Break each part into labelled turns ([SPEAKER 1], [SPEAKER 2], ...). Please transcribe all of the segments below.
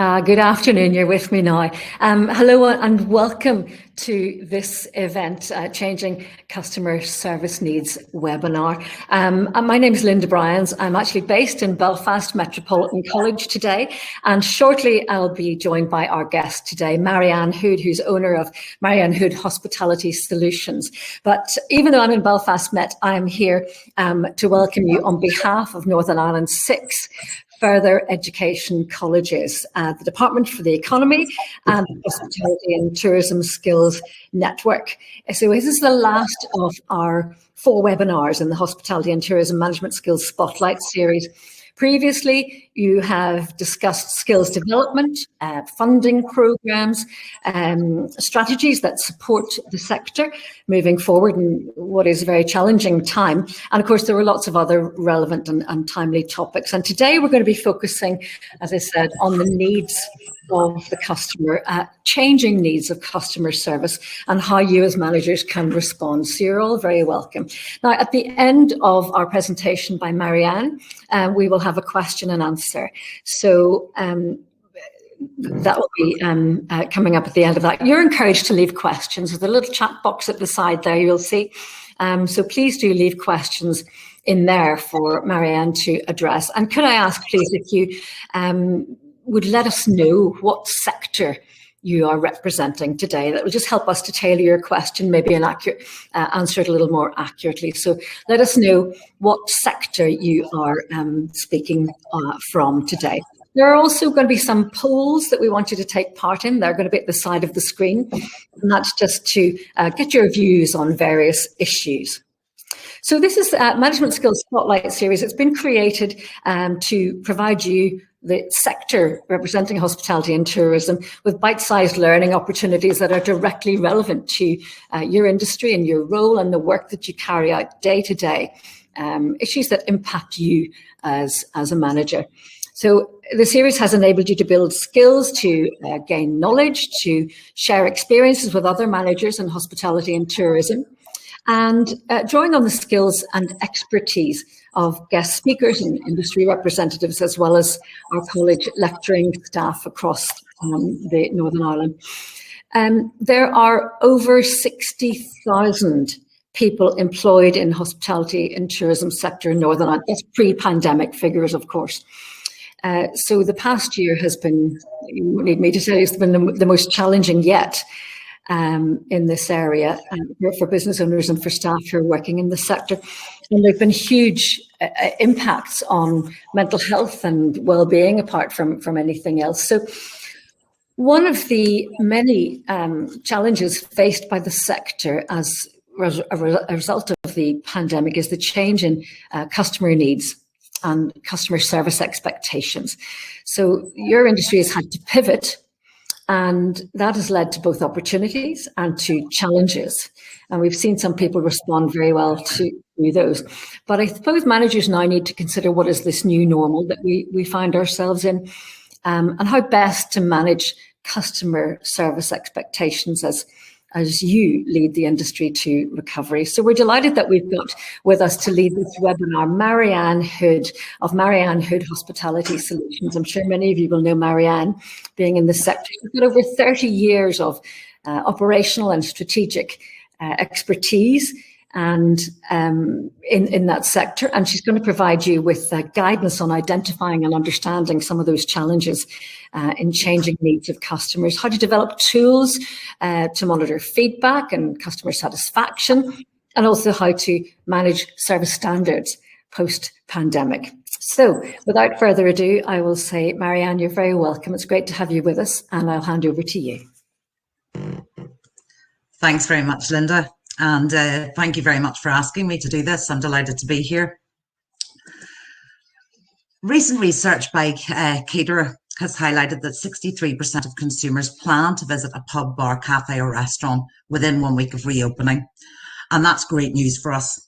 [SPEAKER 1] Good afternoon, you're with me now. Hello and welcome to this event, Changing Customer Service Needs webinar. And my name is Linda Bryans. I'm actually based in Belfast Metropolitan College today, and shortly I'll be joined by our guest today, Marianne Hood, who's owner of Marianne Hood Hospitality Solutions. But even though I'm in Belfast Met, I'm here to welcome you on behalf of Northern Ireland's 6 further education colleges, the Department for the Economy and the Hospitality and Tourism Skills Network. So this is the last of our 4 webinars in the Hospitality and Tourism Management Skills Spotlight series. Previously, you have discussed skills development, funding programs, strategies that support the sector moving forward in what is a very challenging time. And of course, there were lots of other relevant and timely topics. And today we're going to be focusing, as I said, on the needs of the customer, changing needs of customer service, and how you as managers can respond. So you're all very welcome. Now, at the end of our presentation by Marianne, we will have a question and answer. So that will be coming up at the end of that. You're encouraged to leave questions. There's a little chat box at the side there, you'll see. So please do leave questions in there for Marianne to address. And could I ask, please, if you would let us know what sector you are representing today. That will just help us to tailor your question, maybe answer it a little more accurately. So let us know what sector you are speaking from today. There are also going to be some polls that we want you to take part in. They're going to be at the side of the screen, and that's just to get your views on various issues. So this is Management Skills Spotlight series. It's been created to provide you, the sector representing hospitality and tourism, with bite-sized learning opportunities that are directly relevant to your industry and your role and the work that you carry out day to day, issues that impact you as a manager. So the series has enabled you to build skills, to gain knowledge, to share experiences with other managers in hospitality and tourism, and drawing on the skills and expertise of guest speakers and industry representatives, as well as our college lecturing staff across the Northern Ireland. There are over 60,000 people employed in hospitality and tourism sector in Northern Ireland. That's pre-pandemic figures, of course. So the past year has been, you need me to tell you, it's been the most challenging yet in this area for business owners and for staff who are working in the sector. And there have been huge impacts on mental health and well-being apart from anything else. So one of the many challenges faced by the sector as a result of the pandemic is the change in customer needs and customer service expectations. So your industry has had to pivot, and that has led to both opportunities and to challenges. And we've seen some people respond very well to those. But I suppose managers now need to consider what is this new normal that we find ourselves in, and how best to manage customer service expectations as you lead the industry to recovery. So we're delighted that we've got with us to lead this webinar, Marianne Hood of Marianne Hood Hospitality Solutions. I'm sure many of you will know Marianne, being in the sector. She's got over 30 years of operational and strategic expertise and in that sector, and she's going to provide you with guidance on identifying and understanding some of those challenges in changing needs of customers, how to develop tools to monitor feedback and customer satisfaction, and also how to manage service standards post-pandemic. So without further ado, I will say, Marianne, you're very welcome. It's great to have you with us, and I'll hand over to you.
[SPEAKER 2] Thanks very much, Linda. And thank you very much for asking me to do this. I'm delighted to be here. Recent research by Caterer has highlighted that 63% of consumers plan to visit a pub, bar, cafe or restaurant within 1 week of reopening. And that's great news for us.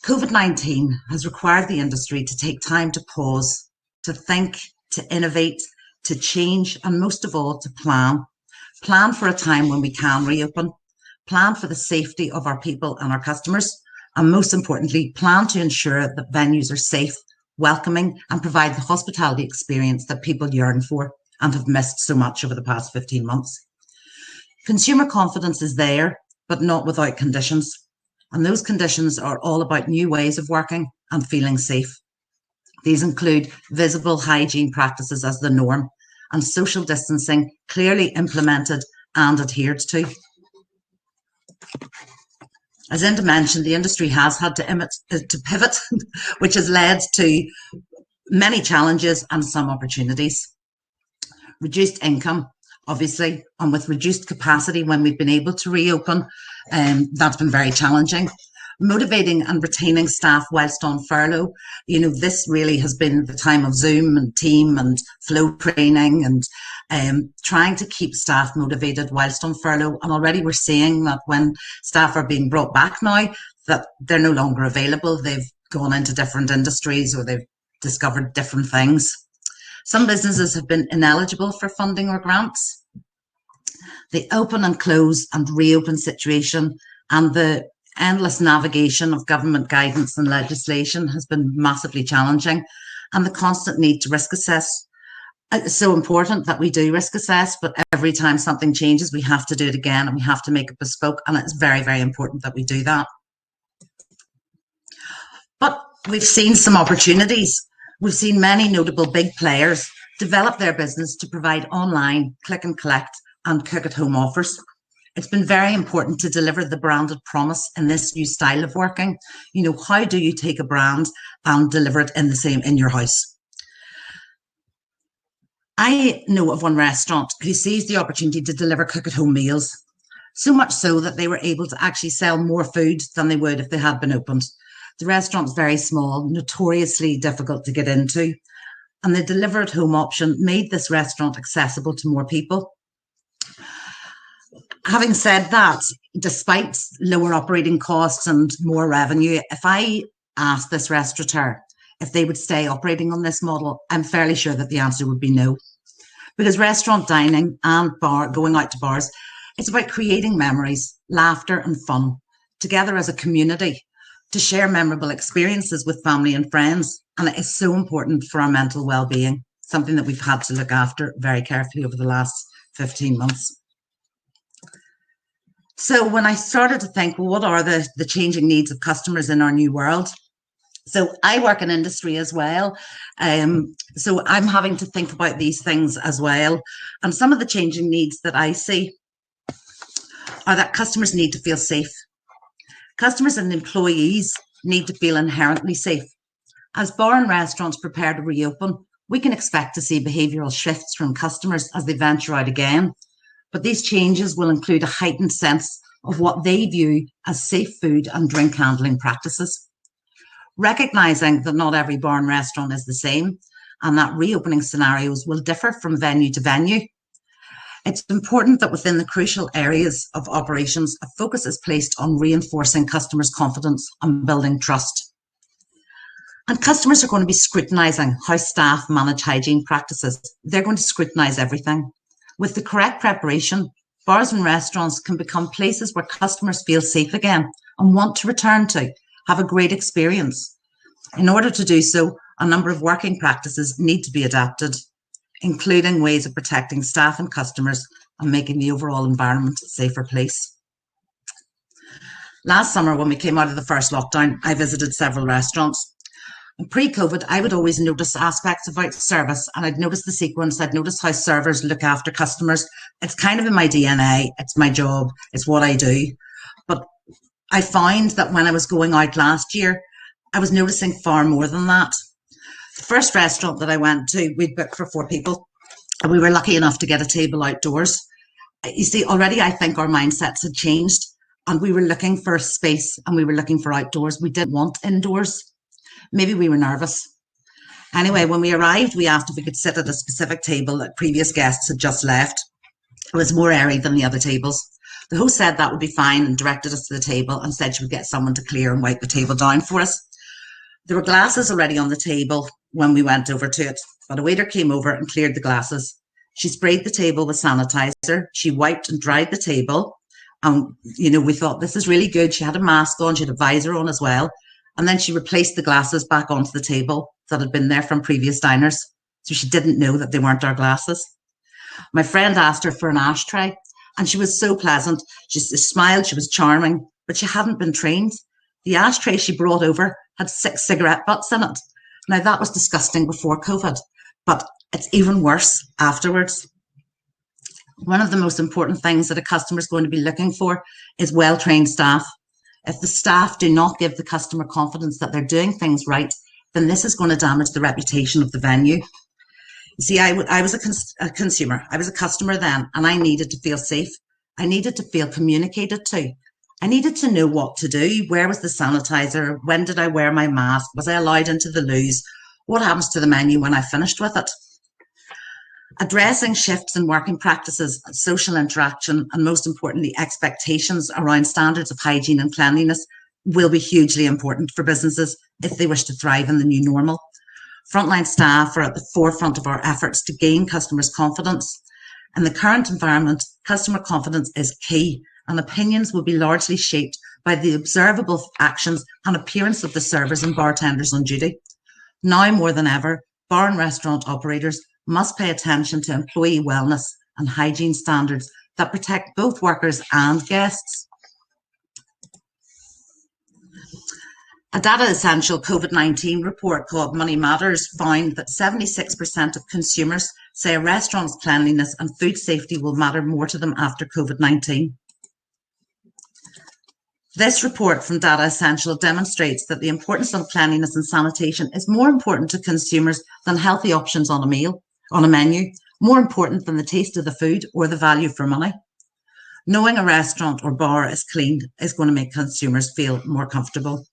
[SPEAKER 2] COVID-19 has required the industry to take time to pause, to think, to innovate, to change, and most of all, to plan. Plan for a time when we can reopen. Plan for the safety of our people and our customers, and most importantly, plan to ensure that venues are safe, welcoming, and provide the hospitality experience that people yearn for and have missed so much over the past 15 months. Consumer confidence is there, but not without conditions. And those conditions are all about new ways of working and feeling safe. These include visible hygiene practices as the norm and social distancing clearly implemented and adhered to. As Inda mentioned, the industry has had to pivot, which has led to many challenges and some opportunities. Reduced income, obviously, and with reduced capacity when we've been able to reopen, that's been very challenging. Motivating and retaining staff whilst on furlough, this really has been the time of Zoom and team and flow training and trying to keep staff motivated whilst on furlough. And already we're seeing that when staff are being brought back now, that they're no longer available. They've gone into different industries or they've discovered different things. Some businesses have been ineligible for funding or grants. The open and close and reopen situation and the endless navigation of government guidance and legislation has been massively challenging, and the constant need to risk assess. It's so important that we do risk assess, but every time something changes, we have to do it again and we have to make it bespoke, and it's very, very important that we do that. But we've seen some opportunities. We've seen many notable big players develop their business to provide online, click and collect and cook at home offers. It's been very important to deliver the branded promise in this new style of working. How do you take a brand and deliver it in your house? I know of one restaurant who seized the opportunity to deliver cook at home meals, so much so that they were able to actually sell more food than they would if they had been opened. The restaurant's very small, notoriously difficult to get into, and the deliver at home option made this restaurant accessible to more people. Having said that, despite lower operating costs and more revenue, if I asked this restaurateur if they would stay operating on this model, I'm fairly sure that the answer would be no. Because restaurant dining and going out to bars, it's about creating memories, laughter and fun together as a community to share memorable experiences with family and friends. And it is so important for our mental well-being, something that we've had to look after very carefully over the last 15 months. So when I started to think, well, what are the changing needs of customers in our new world? So I work in industry as well. So I'm having to think about these things as well. And some of the changing needs that I see are that customers need to feel safe. Customers and employees need to feel inherently safe. As bar and restaurants prepare to reopen, we can expect to see behavioural shifts from customers as they venture out again. But these changes will include a heightened sense of what they view as safe food and drink handling practices. Recognising that not every bar and restaurant is the same and that reopening scenarios will differ from venue to venue, it's important that within the crucial areas of operations, a focus is placed on reinforcing customers' confidence and building trust. And customers are going to be scrutinising how staff manage hygiene practices. They're going to scrutinise everything. With the correct preparation, bars and restaurants can become places where customers feel safe again and want to return to, have a great experience. In order to do so, a number of working practices need to be adapted, including ways of protecting staff and customers and making the overall environment a safer place. Last summer, when we came out of the first lockdown, I visited several restaurants. And pre-COVID, I would always notice aspects about service, and I'd notice the sequence, I'd notice how servers look after customers. It's kind of in my DNA, it's my job, it's what I do. But I found that when I was going out last year, I was noticing far more than that. The first restaurant that I went to, we'd booked for 4 people, and we were lucky enough to get a table outdoors. You see, already I think our mindsets had changed, and we were looking for space and we were looking for outdoors. We didn't want indoors. Maybe we were nervous. Anyway, when we arrived, we asked if we could sit at a specific table that previous guests had just left. It was more airy than the other tables. The host said that would be fine and directed us to the table and said she would get someone to clear and wipe the table down for us. There were glasses already on the table when we went over to it, but a waiter came over and cleared the glasses. She sprayed the table with sanitizer. She wiped and dried the table. And, we thought, this is really good. She had a mask on. She had a visor on as well. And then she replaced the glasses back onto the table that had been there from previous diners. So she didn't know that they weren't our glasses. My friend asked her for an ashtray, and she was so pleasant. She smiled, she was charming, but she hadn't been trained. The ashtray she brought over had 6 cigarette butts in it. Now, that was disgusting before COVID, but it's even worse afterwards. One of the most important things that a customer is going to be looking for is well-trained staff. If the staff do not give the customer confidence that they're doing things right, then this is going to damage the reputation of the venue. You see, I was a consumer. I was a customer then, and I needed to feel safe. I needed to feel communicated to. I needed to know what to do. Where was the sanitizer? When did I wear my mask? Was I allowed into the loos? What happens to the menu when I finished with it? Addressing shifts in working practices, social interaction, and most importantly, expectations around standards of hygiene and cleanliness will be hugely important for businesses if they wish to thrive in the new normal. Frontline staff are at the forefront of our efforts to gain customers' confidence. In the current environment, customer confidence is key, and opinions will be largely shaped by the observable actions and appearance of the servers and bartenders on duty. Now more than ever, bar and restaurant operators must pay attention to employee wellness and hygiene standards that protect both workers and guests. A Data Essential COVID-19 report called Money Matters found that 76% of consumers say a restaurant's cleanliness and food safety will matter more to them after COVID-19. This report from Data Essential demonstrates that the importance of cleanliness and sanitation is more important to consumers than healthy options on a menu, more important than the taste of the food or the value for money. Knowing a restaurant or bar is clean is going to make consumers feel more comfortable.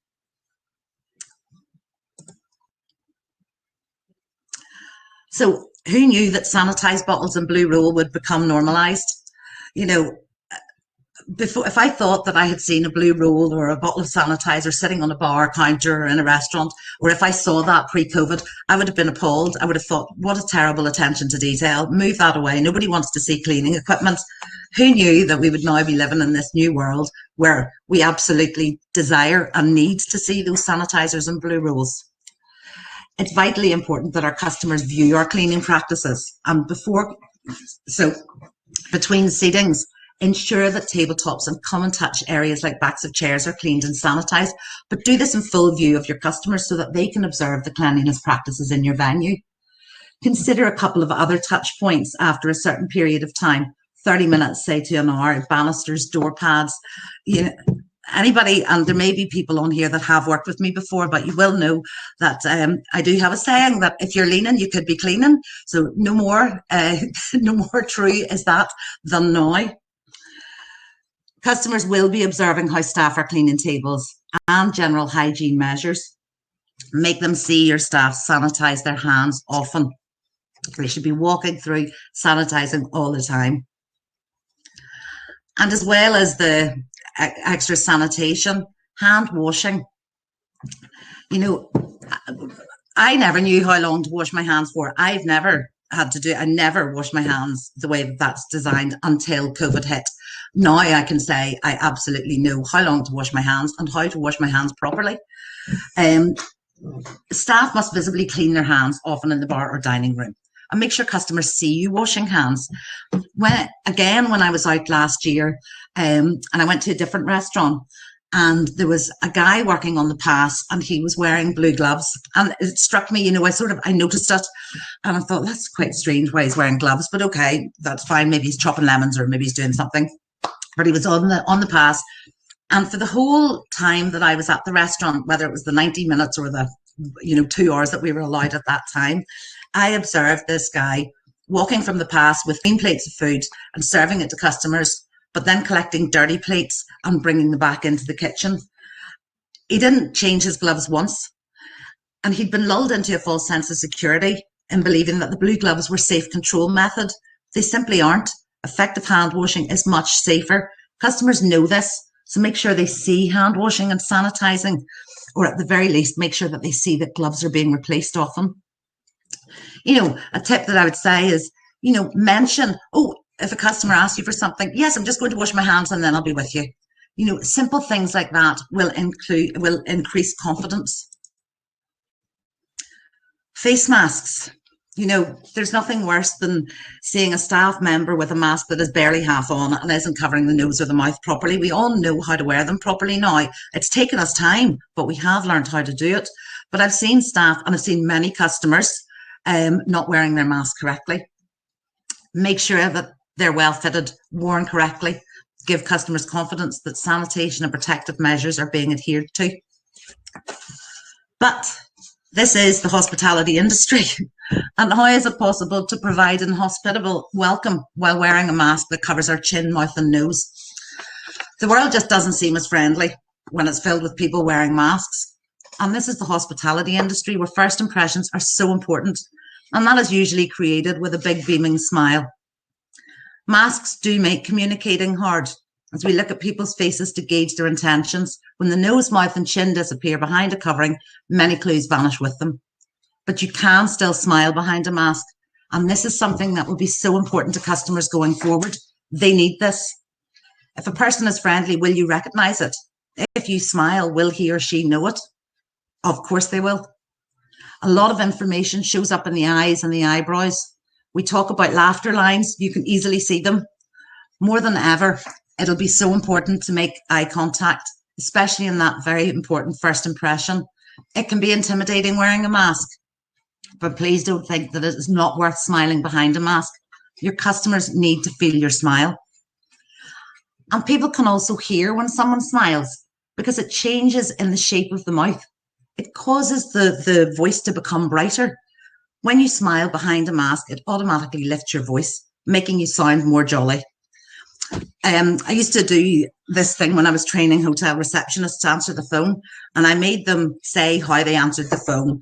[SPEAKER 2] So who knew that sanitized bottles and blue roll would become normalized? You know, before, if I thought that I had seen a blue roll or a bottle of sanitizer sitting on a bar counter in a restaurant, or if I saw that pre-COVID, I would have been appalled. I would have thought, what a terrible attention to detail. Move that away. Nobody wants to see cleaning equipment. Who knew that we would now be living in this new world where we absolutely desire and need to see those sanitizers and blue rolls? It's vitally important that our customers view our cleaning practices, and between seatings, ensure that tabletops and common touch areas like backs of chairs are cleaned and sanitized, but do this in full view of your customers so that they can observe the cleanliness practices in your venue. Consider a couple of other touch points after a certain period of time, 30 minutes, say to an hour, banisters, door pads, anybody, and there may be people on here that have worked with me before, but you will know that I do have a saying that if you're leaning, you could be cleaning. So no more true is that than now. Customers will be observing how staff are cleaning tables and general hygiene measures. Make them see your staff sanitize their hands often. They should be walking through sanitizing all the time. And as well as the extra sanitation, hand washing. I never knew how long to wash my hands for. I never washed my hands the way that that's designed until COVID hit. Now I can say I absolutely know how long to wash my hands and how to wash my hands properly. Staff must visibly clean their hands often in the bar or dining room, and make sure customers see you washing hands. When I was out last year, and I went to a different restaurant, and there was a guy working on the pass, and he was wearing blue gloves, and it struck me, I noticed it, and I thought, that's quite strange why he's wearing gloves, but okay, that's fine. Maybe he's chopping lemons, or maybe he's doing something. But he was on the pass, and for the whole time that I was at the restaurant, whether it was the 90 minutes or the 2 hours that we were allowed at that time, I observed this guy walking from the pass with clean plates of food and serving it to customers, but then collecting dirty plates and bringing them back into the kitchen. He didn't change his gloves once, and he'd been lulled into a false sense of security in believing that the blue gloves were safe control method. They simply aren't. Effective hand washing is much safer. Customers know this, so make sure they see hand washing and sanitizing, or at the very least, make sure that they see that gloves are being replaced often. A tip that I would say is, mention, if a customer asks you for something, yes, I'm just going to wash my hands and then I'll be with you. Simple things like that will increase confidence. Face masks. You know, there's nothing worse than seeing a staff member with a mask that is barely half on and isn't covering the nose or the mouth properly. We all know how to wear them properly now. It's taken us time, but we have learned how to do it. But I've seen staff and I've seen many customers not wearing their mask correctly. Make sure that they're well fitted, worn correctly. Give customers confidence that sanitation and protective measures are being adhered to. But this is the hospitality industry. And how is it possible to provide an hospitable welcome while wearing a mask that covers our chin, mouth and nose? The world just doesn't seem as friendly when it's filled with people wearing masks. And this is the hospitality industry where first impressions are so important. And that is usually created with a big beaming smile. Masks do make communicating hard as we look at people's faces to gauge their intentions. When the nose, mouth and chin disappear behind a covering, many clues vanish with them. But you can still smile behind a mask. And this is something that will be so important to customers going forward. They need this. If a person is friendly, will you recognise it? If you smile, will he or she know it? Of course they will. A lot of information shows up in the eyes and the eyebrows. We talk about laughter lines. You can easily see them. More than ever, it'll be so important to make eye contact, especially in that very important first impression. It can be intimidating wearing a mask, but please don't think that it is not worth smiling behind a mask. Your customers need to feel your smile. And people can also hear when someone smiles because it changes in the shape of the mouth. It causes the voice to become brighter. When you smile behind a mask, it automatically lifts your voice, making you sound more jolly. I used to do this thing when I was training hotel receptionists to answer the phone, and I made them say how they answered the phone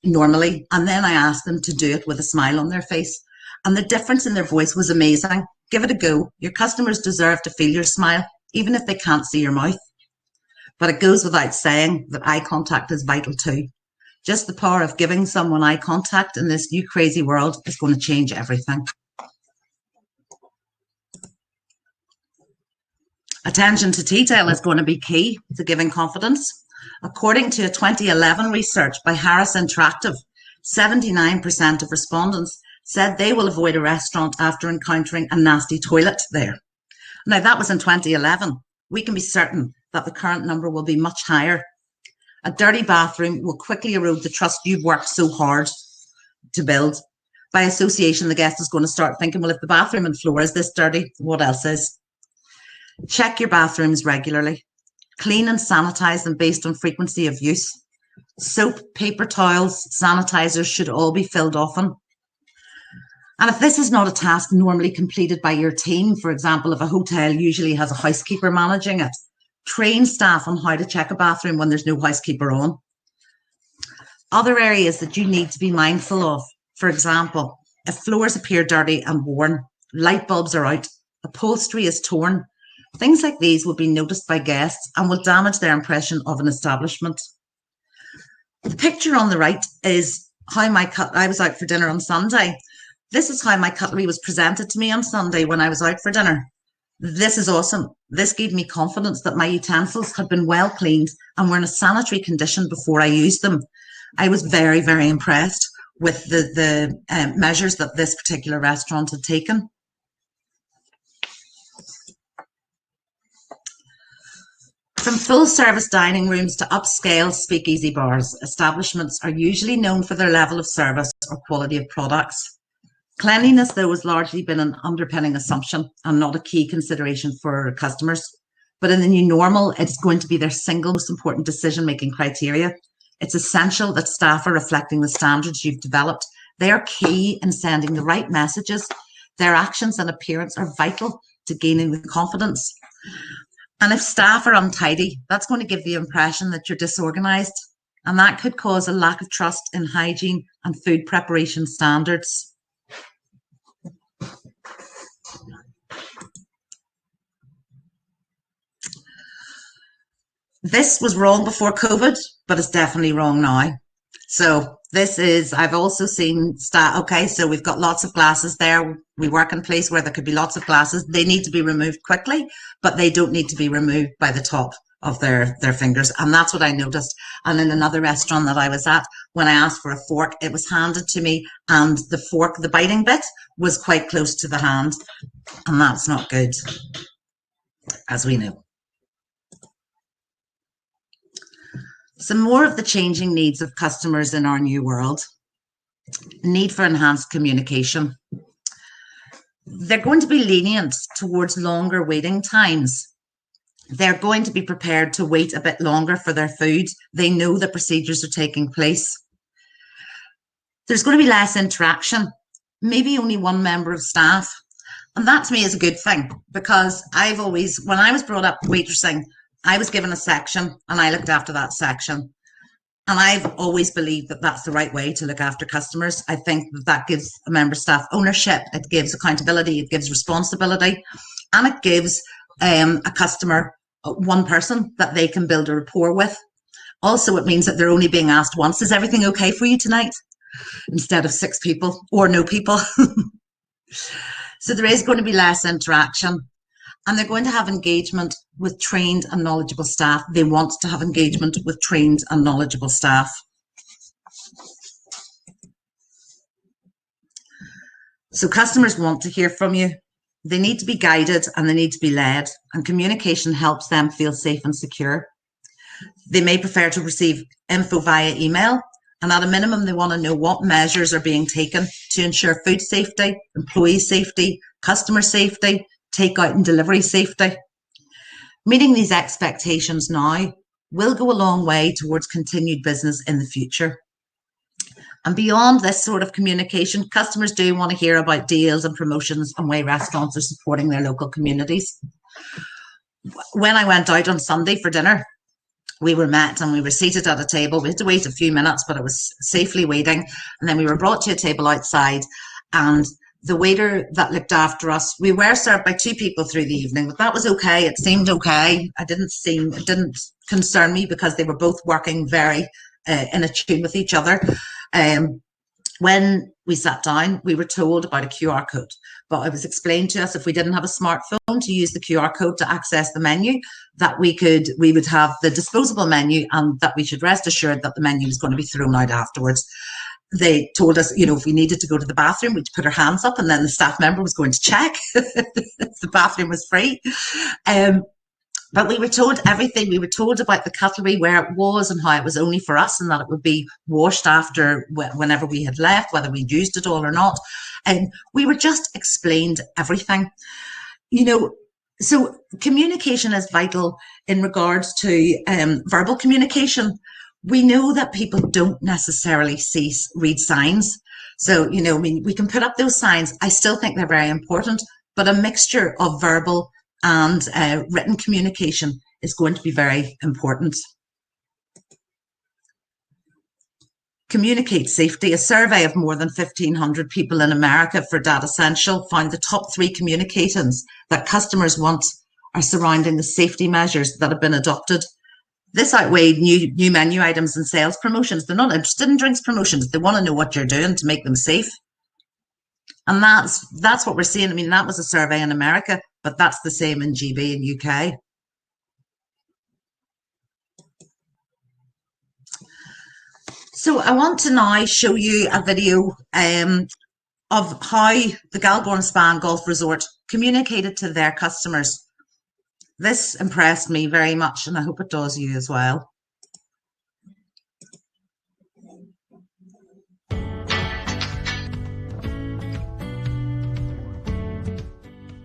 [SPEAKER 2] normally, and then I asked them to do it with a smile on their face. And the difference in their voice was amazing. Give it a go. Your customers deserve to feel your smile, even if they can't see your mouth. But it goes without saying that eye contact is vital too. Just the power of giving someone eye contact in this new crazy world is going to change everything. Attention to detail is going to be key to giving confidence. According to a 2011 research by Harris Interactive, 79% of respondents said they will avoid a restaurant after encountering a nasty toilet there. Now, that was in 2011. We can be certain that the current number will be much higher. A dirty bathroom will quickly erode the trust you've worked so hard to build. By association, the guest is going to start thinking, well, if the bathroom and floor is this dirty, what else is? Check your bathrooms regularly. Clean and sanitize them based on frequency of use. Soap, paper towels, sanitizers should all be filled often. And if this is not a task normally completed by your team, for example, if a hotel usually has a housekeeper managing it, train staff on how to check a bathroom when there's no housekeeper on. Other areas that you need to be mindful of, for example, if floors appear dirty and worn, light bulbs are out, upholstery is torn, things like these will be noticed by guests and will damage their impression of an establishment. The picture on the right is how I was out for dinner on Sunday. This is how my cutlery was presented to me on Sunday when I was out for dinner. This is awesome. This gave me confidence that my utensils had been well cleaned and were in a sanitary condition before I used them. I was very, very impressed with the measures that this particular restaurant had taken. From full-service dining rooms to upscale speakeasy bars, establishments are usually known for their level of service or quality of products. Cleanliness, though, has largely been an underpinning assumption and not a key consideration for customers. But in the new normal, it's going to be their single most important decision-making criteria. It's essential that staff are reflecting the standards you've developed. They are key in sending the right messages. Their actions and appearance are vital to gaining the confidence. And if staff are untidy, that's going to give the impression that you're disorganised, and that could cause a lack of trust in hygiene and food preparation standards. This was wrong before COVID, but it's definitely wrong now. So this is, I've also seen okay, so we've got lots of glasses there. We work in a place where there could be lots of glasses. They need to be removed quickly, but they don't need to be removed by the top of their fingers. And that's what I noticed. And in another restaurant that I was at, when I asked for a fork, it was handed to me, and the fork, the biting bit, was quite close to the hand. And that's not good, as we know. Some more of the changing needs of customers in our new world. Need for enhanced communication. They're going to be lenient towards longer waiting times. They're going to be prepared to wait a bit longer for their food. They know the procedures are taking place. There's going to be less interaction, maybe only one member of staff. And that to me is a good thing, because when I was brought up waitressing, I was given a section and I looked after that section. And I've always believed that that's the right way to look after customers. I think that gives a member of staff ownership, it gives accountability, it gives responsibility, and it gives a customer one person that they can build a rapport with. Also, it means that they're only being asked once, is everything okay for you tonight? Instead of 6 people or no people. So there is going to be less interaction, and they're going to have engagement with trained and knowledgeable staff. They want to have engagement with trained and knowledgeable staff. So customers want to hear from you. They need to be guided and they need to be led, and communication helps them feel safe and secure. They may prefer to receive info via email, and at a minimum, they want to know what measures are being taken to ensure food safety, employee safety, customer safety, takeout and delivery safety. Meeting these expectations now will go a long way towards continued business in the future. And beyond this sort of communication, customers do want to hear about deals and promotions and way restaurants are supporting their local communities. When I went out on Sunday for dinner, we were met and we were seated at a table. We had to wait a few minutes, but it was safely waiting. And then we were brought to a table outside, and the waiter that looked after us, we were served by 2 people through the evening, but that was okay. It seemed okay. It didn't concern me, because they were both working very in a tune with each other. When we sat down, we were told about a QR code, but it was explained to us if we didn't have a smartphone to use the QR code to access the menu, that we would have the disposable menu, and that we should rest assured that the menu was going to be thrown out afterwards. They told us, if we needed to go to the bathroom, we'd put our hands up, and then the staff member was going to check if the bathroom was free. But we were told everything. We were told about the cutlery, where it was and how it was only for us, and that it would be washed after whenever we had left, whether we'd used it all or not. And we were just explained everything. So communication is vital in regards to verbal communication. We know that people don't necessarily read signs. So, we can put up those signs. I still think they're very important, but a mixture of verbal and written communication is going to be very important. Communicate safety. A survey of more than 1,500 people in America for Data Essential found the top 3 communications that customers want are surrounding the safety measures that have been adopted. This outweighed new menu items and sales promotions. They're not interested in drinks promotions. They want to know what you're doing to make them safe. And that's what we're seeing. I mean, that was a survey in America, but that's the same in GB and UK. So I want to now show you a video of how the Galgorm Spa and Golf Resort communicated to their customers. This impressed me very much, and I hope it does you as well.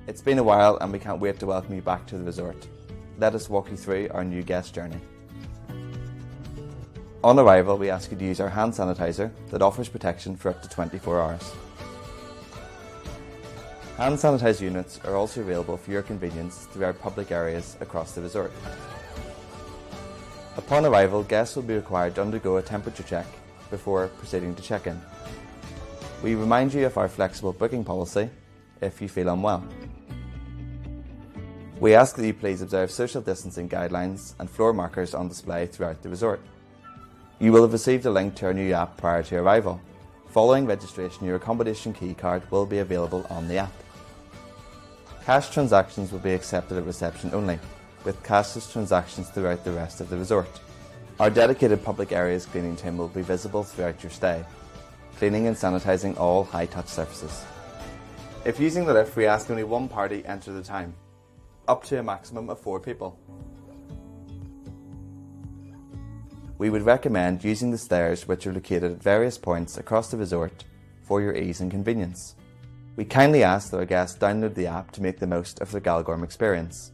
[SPEAKER 3] It's been a while and we can't wait to welcome you back to the resort. Let us walk you through our new guest journey. On arrival, we ask you to use our hand sanitizer that offers protection for up to 24 hours. Hand sanitizer units are also available for your convenience throughout public areas across the resort. Upon arrival, guests will be required to undergo a temperature check before proceeding to check-in. We remind you of our flexible booking policy if you feel unwell. We ask that you please observe social distancing guidelines and floor markers on display throughout the resort. You will have received a link to our new app prior to arrival. Following registration, your accommodation key card will be available on the app. Cash transactions will be accepted at reception only, with cashless transactions throughout the rest of the resort. Our dedicated public areas cleaning team will be visible throughout your stay, cleaning and sanitising all high-touch surfaces. If using the lift, we ask only one party enter the time, up to a maximum of 4 people. We would recommend using the stairs, which are located at various points across the resort for your ease and convenience. We kindly ask that our guests download the app to make the most of the Galgorm experience,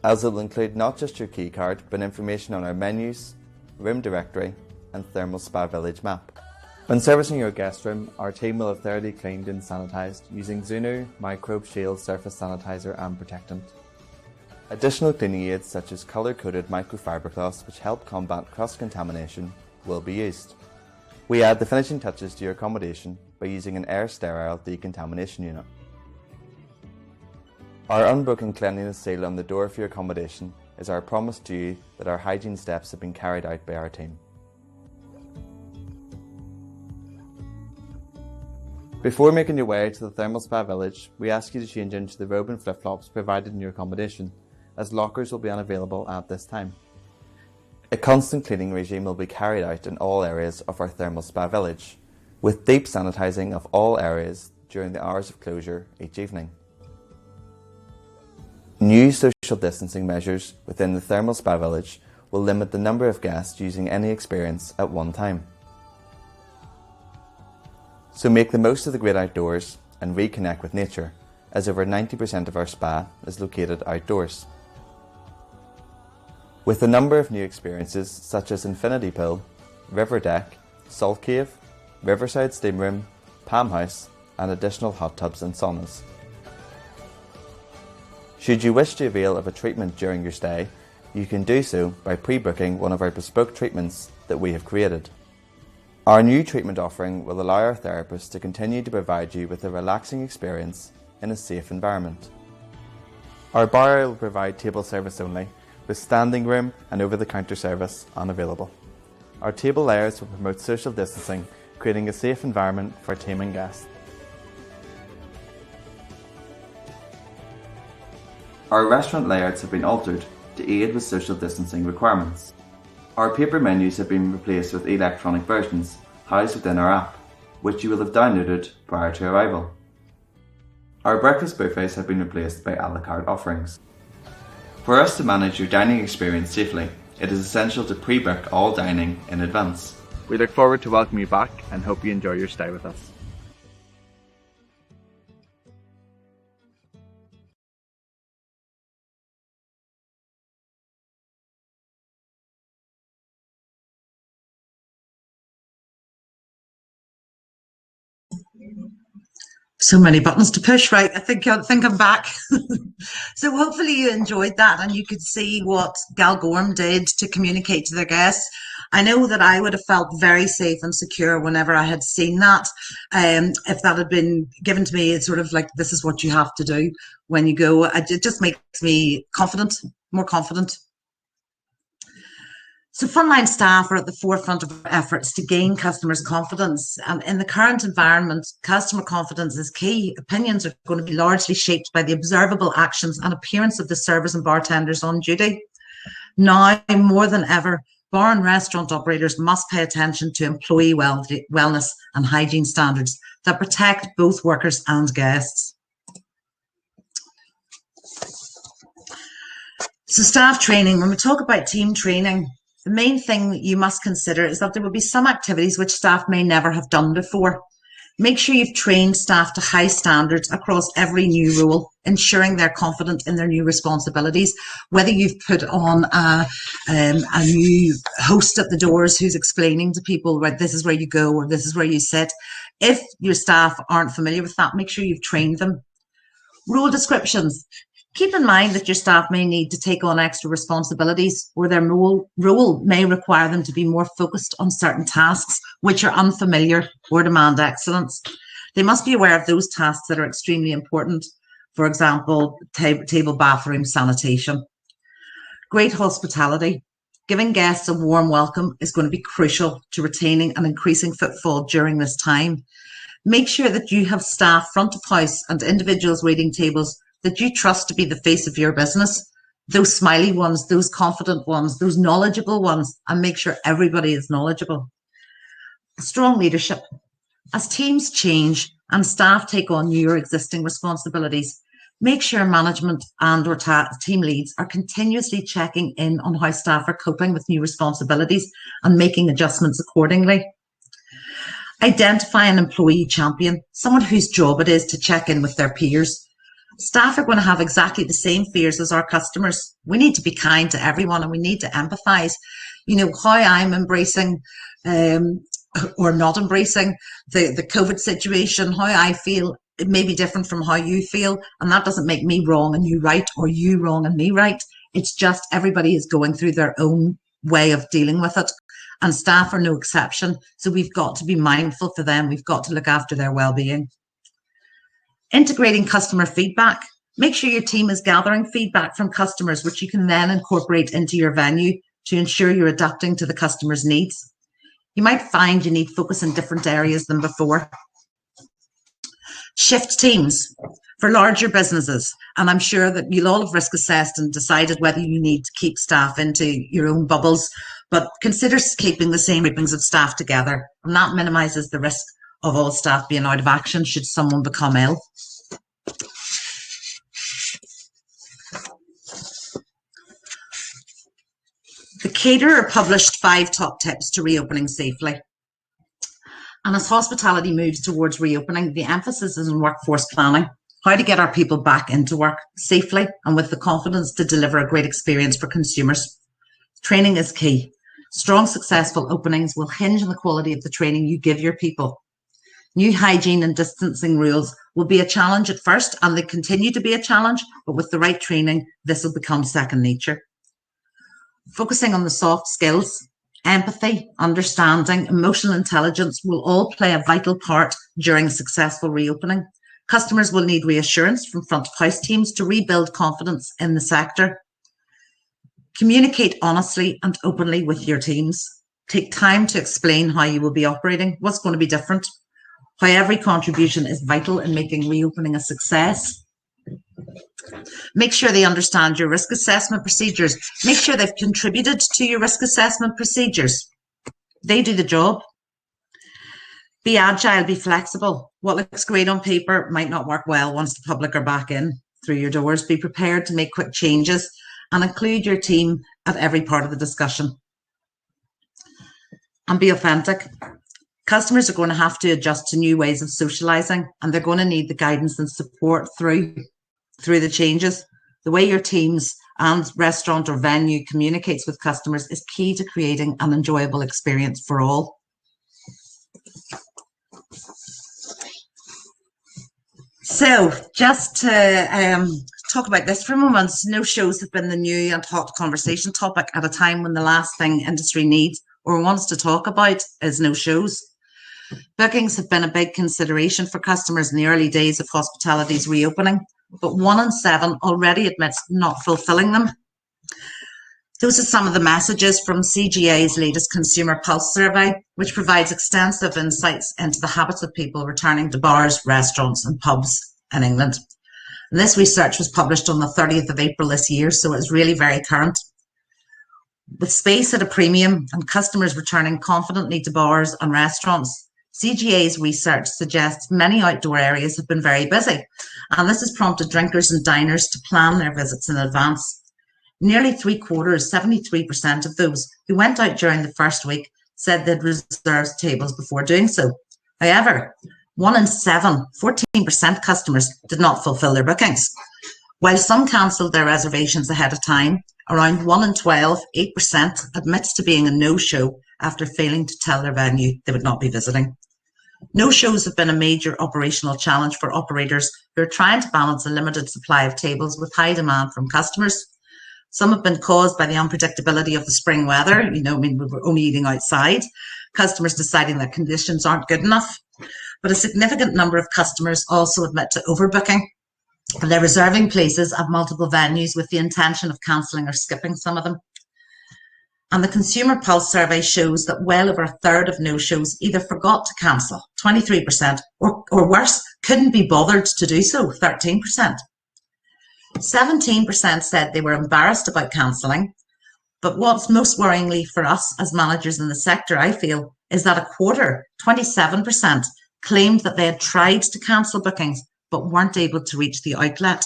[SPEAKER 3] as it will include not just your key card, but information on our menus, room directory and Thermal Spa Village map. When servicing your guest room, our team will have thoroughly cleaned and sanitised using Zunu, Microbe Shield Surface Sanitizer and Protectant. Additional cleaning aids such as colour-coded microfiber cloths which help combat cross-contamination will be used. We add the finishing touches to your accommodation by using an air sterile decontamination unit. Our unbroken cleanliness seal on the door of your accommodation is our promise to you that our hygiene steps have been carried out by our team. Before making your way to the Thermal Spa Village, we ask you to change into the robe and flip-flops provided in your accommodation, as lockers will be unavailable at this time. A constant cleaning regime will be carried out in all areas of our Thermal Spa Village, with deep sanitising of all areas during the hours of closure each evening. New social distancing measures within the Thermal Spa Village will limit the number of guests using any experience at one time. So make the most of the great outdoors and reconnect with nature, as over 90% of our spa is located outdoors. With a number of new experiences such as Infinity Pool, River Deck, Salt Cave, Riverside Steam Room, Palm House and additional hot tubs and saunas. Should you wish to avail of a treatment during your stay, you can do so by pre-booking one of our bespoke treatments that we have created. Our new treatment offering will allow our therapists to continue to provide you with a relaxing experience in a safe environment. Our bar will provide table service only, with standing room and over-the-counter service unavailable. Our table layers will promote social distancing, creating a safe environment for team and guests. Our restaurant layouts have been altered to aid with social distancing requirements. Our paper menus have been replaced with electronic versions housed within our app, which you will have downloaded prior to arrival. Our breakfast buffets have been replaced by a la carte offerings. For us to manage your dining experience safely, it is essential to pre-book all dining in advance. We look forward to welcoming you back and hope you enjoy your stay with us.
[SPEAKER 2] So many buttons to push, right? I think I'm back. So hopefully you enjoyed that and you could see what Galgorm did to communicate to their guests. I know that I would have felt very safe and secure whenever I had seen that. If that had been given to me, it's sort of like, this is what you have to do when you go. It just makes me confident, more confident. So frontline staff are at the forefront of our efforts to gain customers' confidence. And in the current environment, customer confidence is key. Opinions are going to be largely shaped by the observable actions and appearance of the servers and bartenders on duty. Now, more than ever, bar and restaurant operators must pay attention to employee wellness and hygiene standards that protect both workers and guests. So staff training, when we talk about team training, the main thing you must consider is that there will be some activities which staff may never have done before. Make sure you've trained staff to high standards across every new role, ensuring they're confident in their new responsibilities. Whether you've put on a new host at the doors who's explaining to people, right, this is where you go or this is where you sit. If your staff aren't familiar with that, make sure you've trained them. Role descriptions. Keep in mind that your staff may need to take on extra responsibilities or their role may require them to be more focused on certain tasks which are unfamiliar or demand excellence. They must be aware of those tasks that are extremely important. For example, table bathroom sanitation. Great hospitality. Giving guests a warm welcome is going to be crucial to retaining and increasing footfall during this time. Make sure that you have staff front of house and individuals waiting tables that you trust to be the face of your business. those smiley ones, those confident ones, those knowledgeable ones, and make sure everybody is knowledgeable. Strong leadership. As teams change and staff take on new or existing responsibilities, make sure management and or team leads are continuously checking in on how staff are coping with new responsibilities and making adjustments accordingly. Identify an employee champion, someone whose job it is to check in with their peers. Staff are going to have exactly the same fears as our customers. We need to be kind to everyone, and we need to empathise. You know, how I'm embracing or not embracing the COVID situation, how I feel, it may be different from how you feel, and that doesn't make me wrong and you right, or you wrong and me right. It's just everybody is going through their own way of dealing with it, and staff are no exception. So we've got to be mindful for them. We've got to look after their well-being. Integrating customer feedback. Make sure your team is gathering feedback from customers, which you can then incorporate into your venue to ensure you're adapting to the customer's needs. You might find you need focus in different areas than before. Shift teams for larger businesses. And I'm sure that you'll all have risk assessed and decided whether you need to keep staff into your own bubbles, but consider keeping the same groupings of staff together. And that minimises the risk of all staff being out of action should someone become ill. The caterer published 5 top tips to reopening safely. And as hospitality moves towards reopening, the emphasis is on workforce planning, how to get our people back into work safely and with the confidence to deliver a great experience for consumers. Training is key. Strong, successful openings will hinge on the quality of the training you give your people. New hygiene and distancing rules will be a challenge at first, and they continue to be a challenge, but with the right training, this will become second nature. Focusing on the soft skills, empathy, understanding, emotional intelligence will all play a vital part during a successful reopening. Customers will need reassurance from front of house teams to rebuild confidence in the sector. Communicate honestly and openly with your teams. Take time to explain how you will be operating, what's going to be different, how every contribution is vital in making reopening a success. Make sure they understand your risk assessment procedures. Make sure they've contributed to your risk assessment procedures. They do the job. Be agile, be flexible. What looks great on paper might not work well once the public are back in through your doors. Be prepared to make quick changes and include your team at every part of the discussion. And be authentic. Customers are going to have to adjust to new ways of socialising, and they're going to need the guidance and support through the changes. The way your teams and restaurant or venue communicates with customers is key to creating an enjoyable experience for all. So just to talk about this for a moment, no shows have been the new and hot conversation topic at a time when the last thing industry needs or wants to talk about is no shows. Bookings have been a big consideration for customers in the early days of hospitality's reopening, but 1 in 7 already admits not fulfilling them. Those are some of the messages from CGA's latest Consumer Pulse survey, which provides extensive insights into the habits of people returning to bars, restaurants and pubs in England. And this research was published on the 30th of April this year, so it's really very current. With space at a premium and customers returning confidently to bars and restaurants, CGA's research suggests many outdoor areas have been very busy, and this has prompted drinkers and diners to plan their visits in advance. Nearly 3/4, 73% of those who went out during the first week said they'd reserved tables before doing so. However, 1 in 7, 14% customers did not fulfill their bookings. While some cancelled their reservations ahead of time, around 1 in 12, 8% admits to being a no-show after failing to tell their venue they would not be visiting. No-shows have been a major operational challenge for operators who are trying to balance a limited supply of tables with high demand from customers. Some have been caused by the unpredictability of the spring weather. We were only eating outside. Customers deciding that conditions aren't good enough. But a significant number of customers also admit to overbooking. And they're reserving places at multiple venues with the intention of cancelling or skipping some of them. And the Consumer Pulse survey shows that well over 1/3 of no-shows either forgot to cancel, 23%, or worse, couldn't be bothered to do so, 13%. 17% said they were embarrassed about cancelling. But what's most worryingly for us as managers in the sector, I feel, is that a quarter, 27%, claimed that they had tried to cancel bookings but weren't able to reach the outlet.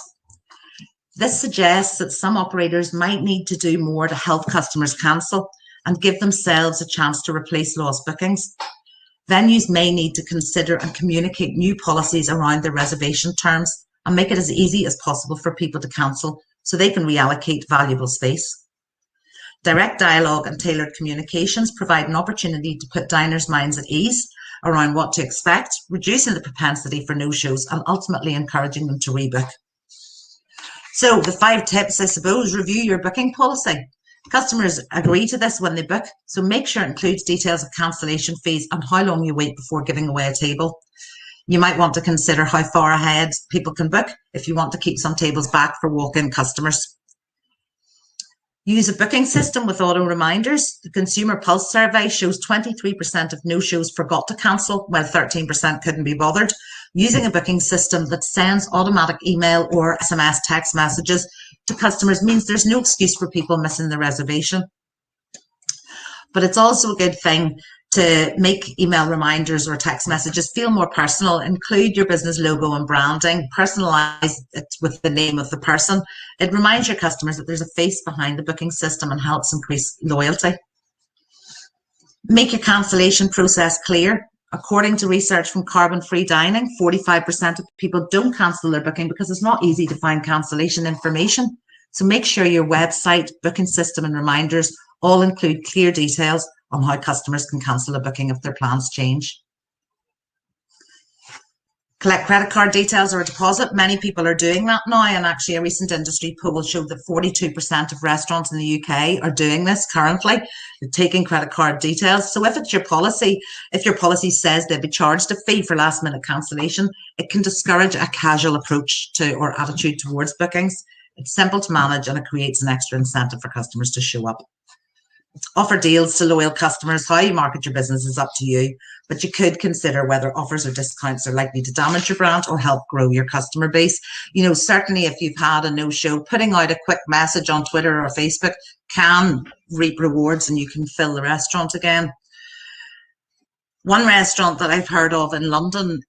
[SPEAKER 2] This suggests that some operators might need to do more to help customers cancel and give themselves a chance to replace lost bookings. Venues may need to consider and communicate new policies around their reservation terms and make it as easy as possible for people to cancel so they can reallocate valuable space. Direct dialogue and tailored communications provide an opportunity to put diners' minds at ease around what to expect, reducing the propensity for no-shows and ultimately encouraging them to rebook. So the 5 tips, I suppose: review your booking policy. Customers agree to this when they book, so make sure it includes details of cancellation fees and how long you wait before giving away a table. You might want to consider how far ahead people can book if you want to keep some tables back for walk-in customers. Use a booking system with auto reminders. The Consumer Pulse survey shows 23% of no-shows forgot to cancel, while 13% couldn't be bothered. Using a booking system that sends automatic email or SMS text messages to customers means there's no excuse for people missing the reservation. But it's also a good thing to make email reminders or text messages feel more personal. Include your business logo and branding, personalize it with the name of the person. It reminds your customers that there's a face behind the booking system and helps increase loyalty. Make your cancellation process clear. According to research from Carbon Free Dining, 45% of people don't cancel their booking because it's not easy to find cancellation information. So make sure your website, booking system and reminders all include clear details on how customers can cancel a booking if their plans change. Collect credit card details or a deposit. Many people are doing that now, and actually a recent industry poll showed that 42% of restaurants in the UK are doing this currently. They're taking credit card details. So if it's your policy, if your policy says they'll be charged a fee for last minute cancellation, it can discourage a casual approach to or attitude towards bookings. It's simple to manage and it creates an extra incentive for customers to show up. Offer deals to loyal customers. How you market your business is up to you, but you could consider whether offers or discounts are likely to damage your brand or help grow your customer base. You know, certainly if you've had a no-show, putting out a quick message on Twitter or Facebook can reap rewards and you can fill the restaurant again. One restaurant that I've heard of in London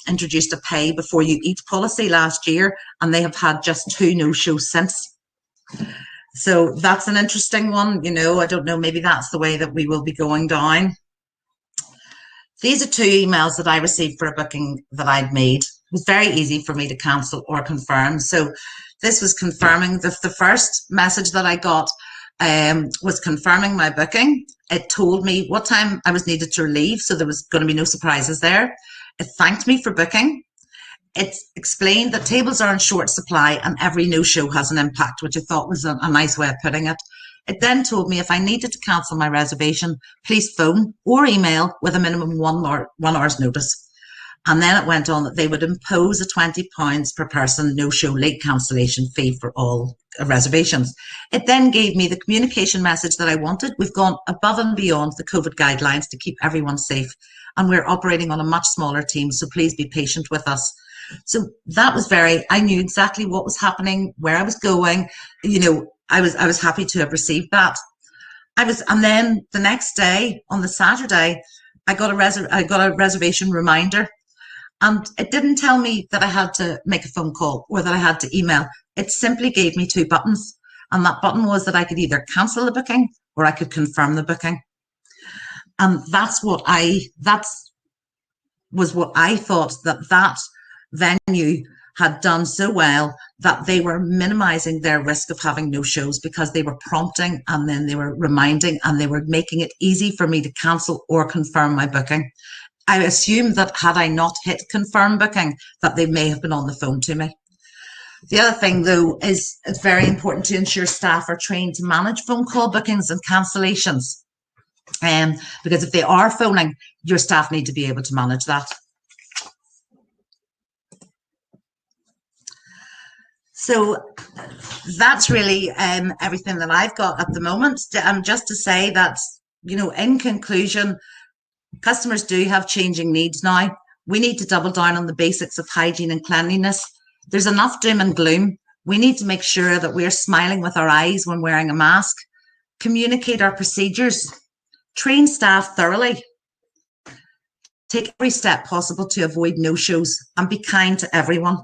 [SPEAKER 2] introduced a pay before you eat policy last year, and they have had just 2 no-shows since. So that's an interesting one. You know, I don't know, maybe that's the way that we will be going down. These are 2 emails that I received for a booking that I'd made. It was very easy for me to cancel or confirm. So this was confirming. The first message that I got was confirming my booking. It told me what time I was needed to leave, so there was going to be no surprises there. It thanked me for booking. It explained that tables are in short supply and every no-show has an impact, which I thought was a nice way of putting it. It then told me if I needed to cancel my reservation, please phone or email with a minimum 1 hour's notice. And then it went on that they would impose a £20 per person no-show late cancellation fee for all reservations. It then gave me the communication message that I wanted. We've gone above and beyond the COVID guidelines to keep everyone safe, and we're operating on a much smaller team, so please be patient with us. So that was I knew exactly what was happening, where I was going. You know, I was happy to have received that. And then the next day, on the Saturday, I got a reservation reminder, and it didn't tell me that I had to make a phone call or that I had to email. It simply gave me 2 buttons, and that button was that I could either cancel the booking or I could confirm the booking. And that was what I thought that venue had done so well, that they were minimizing their risk of having no-shows because they were prompting and then they were reminding and they were making it easy for me to cancel or confirm my booking. I assume that had I not hit confirm booking, that they may have been on the phone to me. The other thing, though, is it's very important to ensure staff are trained to manage phone call bookings and cancellations. Because if they are phoning, your staff need to be able to manage that. So that's really everything that I've got at the moment. Just to say that, you know, in conclusion, customers do have changing needs now. We need to double down on the basics of hygiene and cleanliness. There's enough doom and gloom We need to make sure that we're smiling with our eyes when wearing a mask, communicate our procedures, train staff thoroughly, take every step possible to avoid no-shows, and be kind to everyone.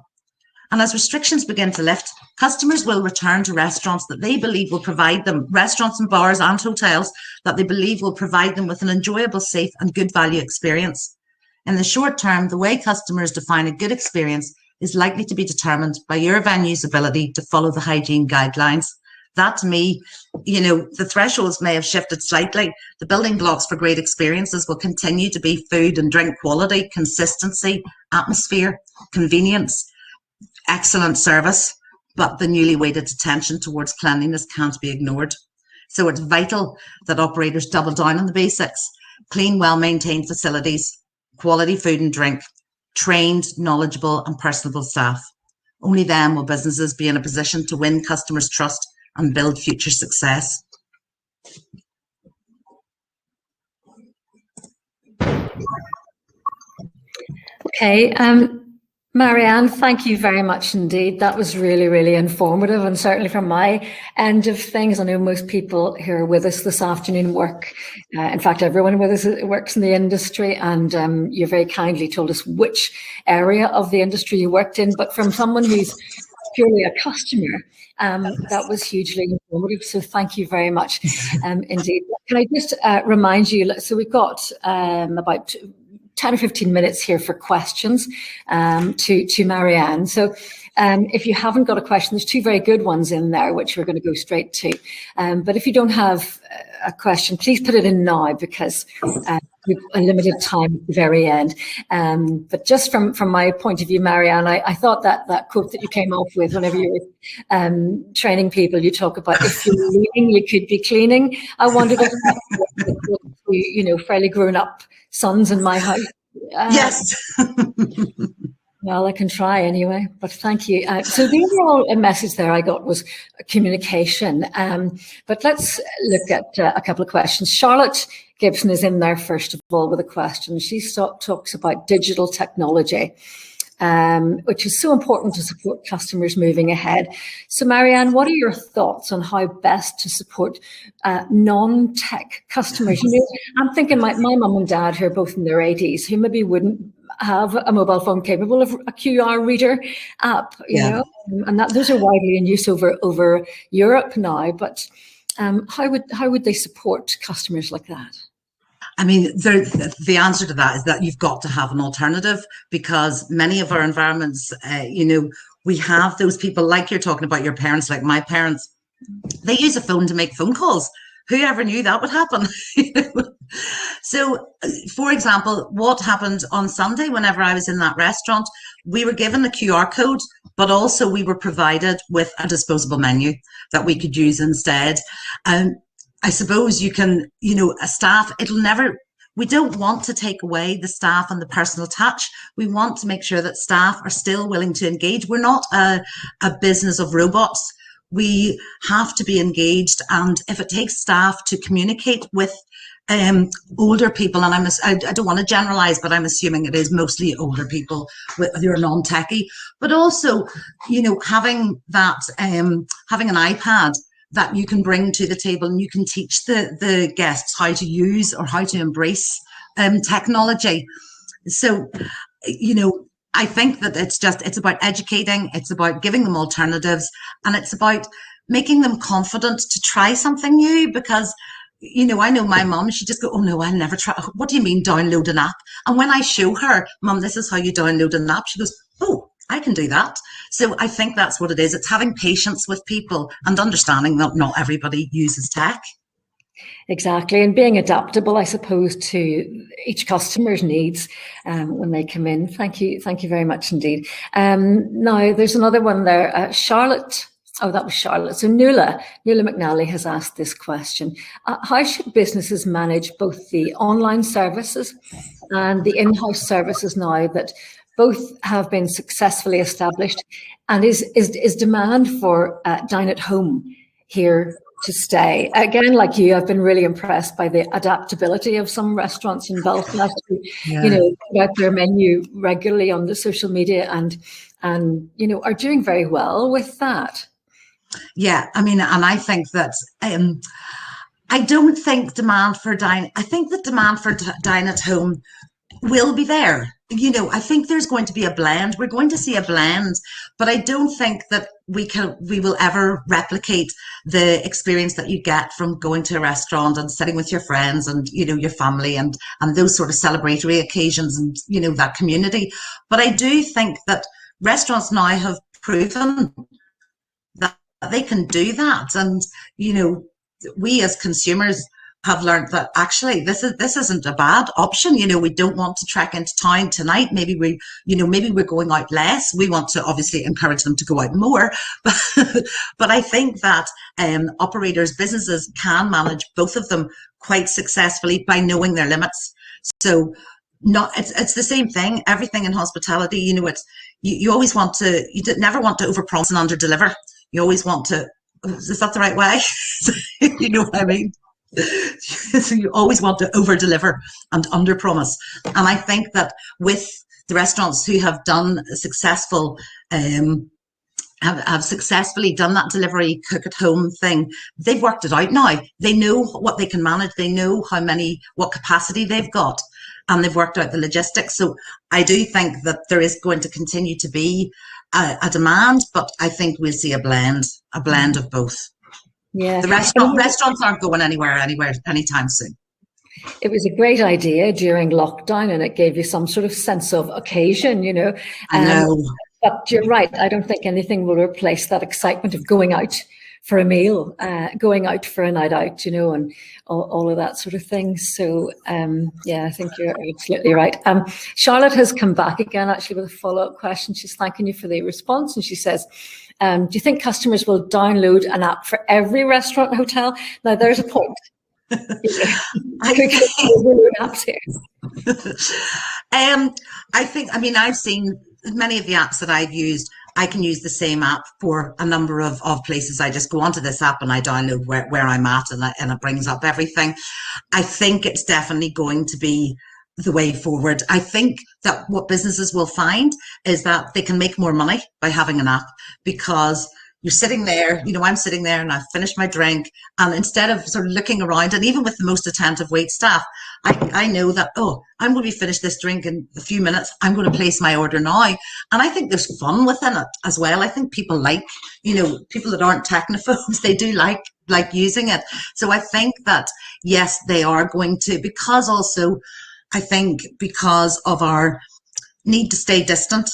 [SPEAKER 2] And as restrictions begin to lift, customers will return to restaurants that they believe will provide them, restaurants and bars and hotels that they believe will provide them with an enjoyable, safe and good value experience. In the short term, the way customers define a good experience is likely to be determined by your venue's ability to follow the hygiene guidelines. That, to me, the thresholds may have shifted slightly. The building blocks for great experiences will continue to be food and drink quality, consistency, atmosphere, convenience, excellent service, but the newly weighted attention towards cleanliness can't be ignored. So it's vital that operators double down on the basics: clean, well-maintained facilities, quality food and drink, trained, knowledgeable and personable staff. Only then will businesses be in a position to win customers' trust and build future success.
[SPEAKER 1] Okay, Marianne, thank you very much indeed. That was really, really informative, and certainly from my end of things, I know most people here with us this afternoon work. In fact, everyone with us works in the industry, and you very kindly told us which area of the industry you worked in, but from someone who's purely a customer, that was hugely informative. So thank you very much indeed. Can I just remind you, so we've got about 10 or 15 minutes here for questions to Marianne. So if you haven't got a question, there's two very good ones in there, which we're going to go straight to. But if you don't have a question, please put it in now, because we've a limited time at the very end. But just from my point of view, Marianne, I thought that quote that you came off with whenever you were training people, you talk about if you're leaning, you could be cleaning. I wondered if that, fairly grown up sons in my house.
[SPEAKER 2] Yes.
[SPEAKER 1] Well, I can try anyway, but thank you. So the overall message there I got was communication. But let's look at a couple of questions. Charlotte Gibson is in there, first of all, with a question. She talks about digital technology, which is so important to support customers moving ahead. So, Marianne, what are your thoughts on how best to support non-tech customers? I'm thinking my mum and dad, who are both in their 80s, who maybe wouldn't have a mobile phone capable of a QR reader app, you know, and those are widely in use over Europe now. But how would they support customers like that?
[SPEAKER 2] I mean, the answer to that is that you've got to have an alternative, because many of our environments, we have those people, like you're talking about your parents, like my parents, they use a phone to make phone calls. Who ever knew that would happen? So, for example, what happened on Sunday, whenever I was in that restaurant, we were given a QR code, but also we were provided with a disposable menu that we could use instead. I suppose you can, a staff, we don't want to take away the staff and the personal touch. We want to make sure that staff are still willing to engage. We're not a business of robots. We have to be engaged. And if it takes staff to communicate with older people, and I don't want to generalize, but I'm assuming it is mostly older people who are non-techie, but also, having that, having an iPad that you can bring to the table, and you can teach the guests how to use or how to embrace technology. So, I think that it's about educating, it's about giving them alternatives, and it's about making them confident to try something new, because I know my mum, she just go, oh no, I'll never try. What do you mean download an app? And when I show her, Mum, this is how you download an app, she goes, oh, I can do that. So I think that's what it is. It's having patience with people and understanding that not everybody uses tech.
[SPEAKER 1] Exactly, and being adaptable, I suppose, to each customer's needs when they come in. Thank you very much indeed. Now, there's another one there. Charlotte. Oh, that was Charlotte. So Nuala McNally has asked this question. How should businesses manage both the online services and the in-house services now that both have been successfully established? And is demand for dine at home here to stay? Again, like you, I've been really impressed by the adaptability of some restaurants in Belfast who, put out their menu regularly on the social media and and, you know, are doing very well with that.
[SPEAKER 2] Yeah, I mean, and I think that I don't think demand for dine. I think the demand for dine at home will be there. You know, I think there's going to be a blend. We're going to see a blend, but I don't think that we will ever replicate the experience that you get from going to a restaurant and sitting with your friends and, you know, your family and those sort of celebratory occasions and, you know, that community. But I do think that restaurants now have proven that they can do that. And, you know, we as consumers have learned that actually this isn't a bad option. You know, we don't want to trek into town tonight. Maybe we're going out less. We want to obviously encourage them to go out more. But I think that operators, businesses can manage both of them quite successfully by knowing their limits. So it's the same thing. Everything in hospitality, you know, you always want to, never want to overpromise and underdeliver. You always want to, is that the right way? You know what I mean? So you always want to over-deliver and under-promise. And I think that with the restaurants who have done successful, have successfully done that delivery cook at home thing, they've worked it out now. They know what they can manage. They know what capacity they've got, and they've worked out the logistics. So I do think that there is going to continue to be a demand, but I think we'll see a blend of both.
[SPEAKER 1] Yeah,
[SPEAKER 2] the restaurants aren't going anywhere anytime soon.
[SPEAKER 1] It was a great idea during lockdown, and it gave you some sort of sense of occasion, you know.
[SPEAKER 2] I know.
[SPEAKER 1] But you're right. I don't think anything will replace that excitement of going out for a meal, going out for a night out, you know, and all of that sort of thing. So, yeah, I think you're absolutely right. Charlotte has come back again, actually, with a follow-up question. She's thanking you for the response, and she says, do you think customers will download an app for every restaurant and hotel? Now, there's a point. I
[SPEAKER 2] mean, I've seen many of the apps that I've used. I can use the same app for a number of places. I just go onto this app and I download where I'm at, and it brings up everything. I think it's definitely going to be the way forward. I think that what businesses will find is that they can make more money by having an app, because you're sitting there, you know, I'm sitting there and I've finished my drink, and instead of sort of looking around, and even with the most attentive wait staff, I know that, oh, I'm going to be finished this drink in a few minutes, I'm going to place my order now. And I think there's fun within it as well. I think people like, you know, people that aren't technophobes, they do like using it. So I think that, yes, they are going to, because also, I think because of our need to stay distant,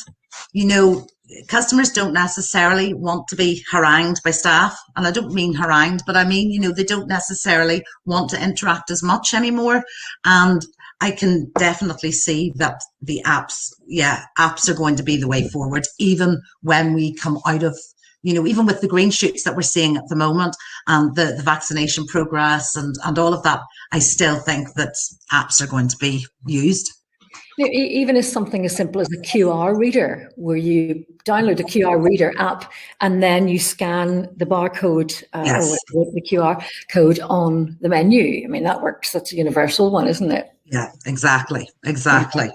[SPEAKER 2] you know, customers don't necessarily want to be harangued by staff. And I don't mean harangued, but I mean, you know, they don't necessarily want to interact as much anymore. And I can definitely see that the apps are going to be the way forward, even when we come out of, you know, even with the green shoots that we're seeing at the moment and the vaccination progress and all of that, I still think that apps are going to be used.
[SPEAKER 1] Even as something as simple as a QR reader, where you download a QR reader app and then you scan the barcode
[SPEAKER 2] yes.
[SPEAKER 1] or the QR code on the menu. I mean, that works. That's a universal one, isn't it?
[SPEAKER 2] Yeah, exactly.
[SPEAKER 1] Okay.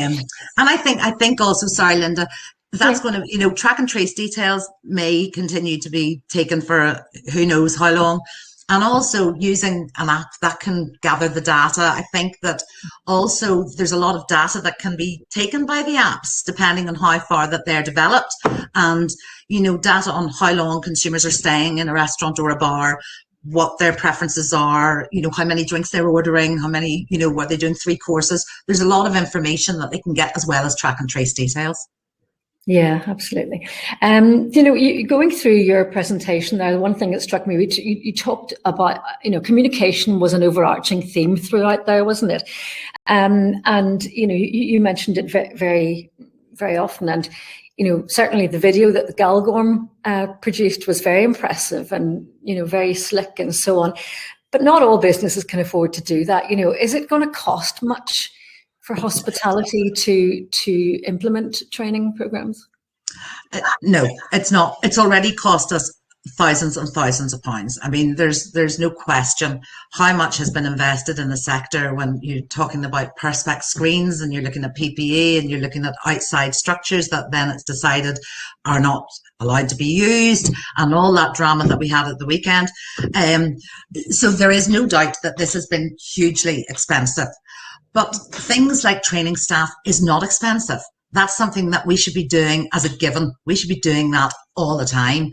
[SPEAKER 2] And I think also, sorry, Linda, that's going to, you know, track and trace details may continue to be taken for who knows how long. And also using an app that can gather the data. I think that also there's a lot of data that can be taken by the apps, depending on how far that they're developed. And, you know, data on how long consumers are staying in a restaurant or a bar, what their preferences are, you know, how many drinks they're ordering, how many, you know, what they're doing 3 courses. There's a lot of information that they can get, as well as track and trace details.
[SPEAKER 1] Yeah, absolutely. You know, going through your presentation there, one thing that struck me, you talked about, you know, communication was an overarching theme throughout there, wasn't it? And, you know, you mentioned it very, very often. And, you know, certainly the video that the Galgorm produced was very impressive and, you know, very slick and so on. But not all businesses can afford to do that. You know, is it going to cost much for hospitality to implement training programs?
[SPEAKER 2] No, it's not. It's already cost us thousands and thousands of pounds. I mean, there's no question how much has been invested in the sector when you're talking about perspex screens and you're looking at PPE and you're looking at outside structures that then it's decided are not allowed to be used, and all that drama that we had at the weekend. So there is no doubt that this has been hugely expensive. But things like training staff is not expensive. That's something that we should be doing as a given. We should be doing that all the time.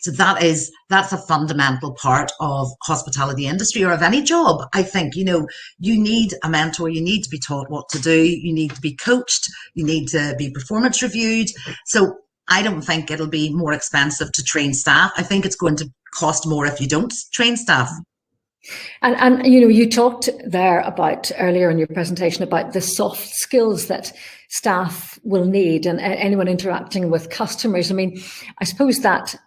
[SPEAKER 2] So that's a fundamental part of hospitality industry, or of any job. I think, you need a mentor, you need to be taught what to do, you need to be coached, you need to be performance reviewed. So I don't think it'll be more expensive to train staff. I think it's going to cost more if you don't train staff.
[SPEAKER 1] And you talked there about earlier in your presentation about the soft skills that staff will need, and anyone interacting with customers. I mean, I suppose that